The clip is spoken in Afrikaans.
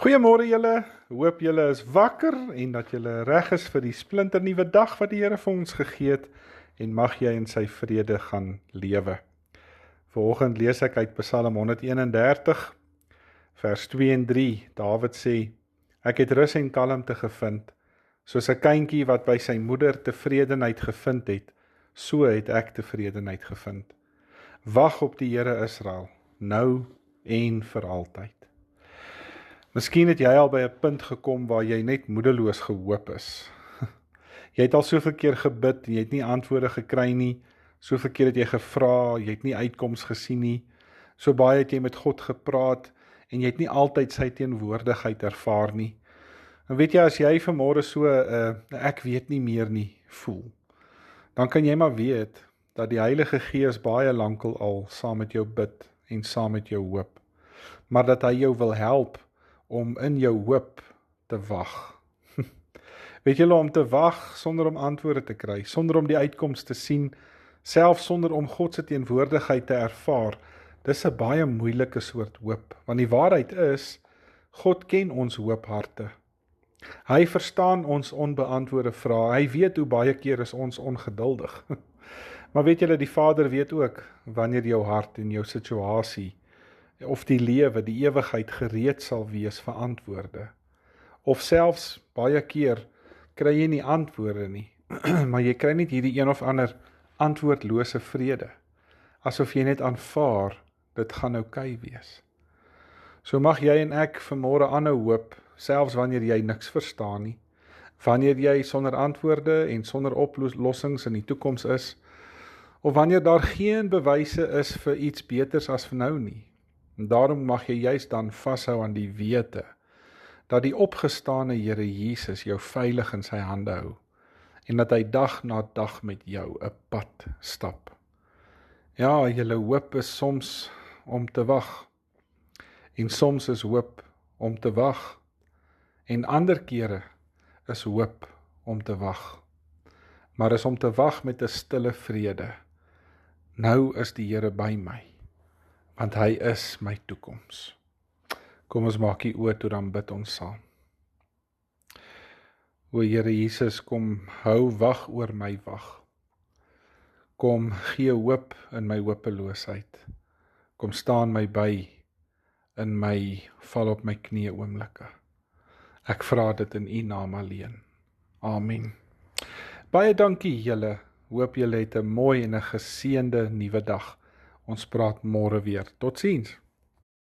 Goeiemôre julle, hoop julle is wakker en dat julle reg is vir die splinternuwe dag wat die Here vir ons gegee het en mag jy in sy vrede gaan lewe. Vanoggend lees ek uit Psalm 131 vers 2 en 3. Dawid sê: Ek het rus en kalmte gevind, soos 'n kindjie wat by sy moeder tevredenheid gevind het, so het ek tevredenheid gevind. Wag op die Here Israel, nou en vir altyd. Miskien het jy al by 'n punt gekom waar jy net moedeloos gehoop is. Jy het al soveel keer gebid en jy het nie antwoorde gekry nie. Soveel keer het jy gevra, jy het nie uitkoms gesien nie. So baie het jy met God gepraat en jy het nie altyd sy teenwoordigheid ervaar nie. En weet jy, as jy vanmôre so ek weet nie meer nie voel, dan kan jy maar weet dat die Heilige Gees baie lankal al saam met jou bid en saam met jou hoop, maar dat hy jou wil help om in jou hoop te wag. Weet julle, om te wag sonder om antwoorde te kry, sonder om die uitkoms te sien, selfs sonder om God se teenwoordigheid te ervaar, dis 'n baie moeilike soort hoop, want die waarheid is, God ken ons hoopharte. Hy verstaan ons onbeantwoorde vrae, hy weet hoe baie keer is ons ongeduldig. Maar weet julle, die Vader weet ook wanneer jou hart en jou situasie of die lewe, die ewigheid gereed sal wees vir antwoorde. Of selfs baie keer kry jy nie antwoorde nie, maar jy kry net hierdie een of ander antwoordlose vrede, asof jy net aanvaar, dit gaan oukei wees. So mag jy en ek vanmôre aanhou hoop, selfs wanneer jy niks verstaan nie, wanneer jy sonder antwoorde en sonder oplossings in die toekoms is, of wanneer daar geen bewyse is vir iets beters as vir nou nie. En daarom mag jy juist dan vashou aan die wete, dat die opgestane Here Jesus jou veilig in sy hande hou, en dat hy dag na dag met jou 'n pad stap. Ja, julle hoop is soms om te wag, en soms is hoop om te wag, en ander kere is hoop om te wag, maar is om te wag met 'n stille vrede. Nou is die Here by my, want hy is my toekoms. Kom ons maak die oë toe, dan bid ons saam. O Here Jesus, kom hou wag oor my wag. Kom gee hoop in my hopeloosheid. Kom staan my by in my val op my knieë oomblikke. Ek vra dit in U naam alleen. Amen. Baie dankie julle. Hoop julle het 'n mooi en 'n geseënde nuwe dag. Ons praat môre weer. Totsiens.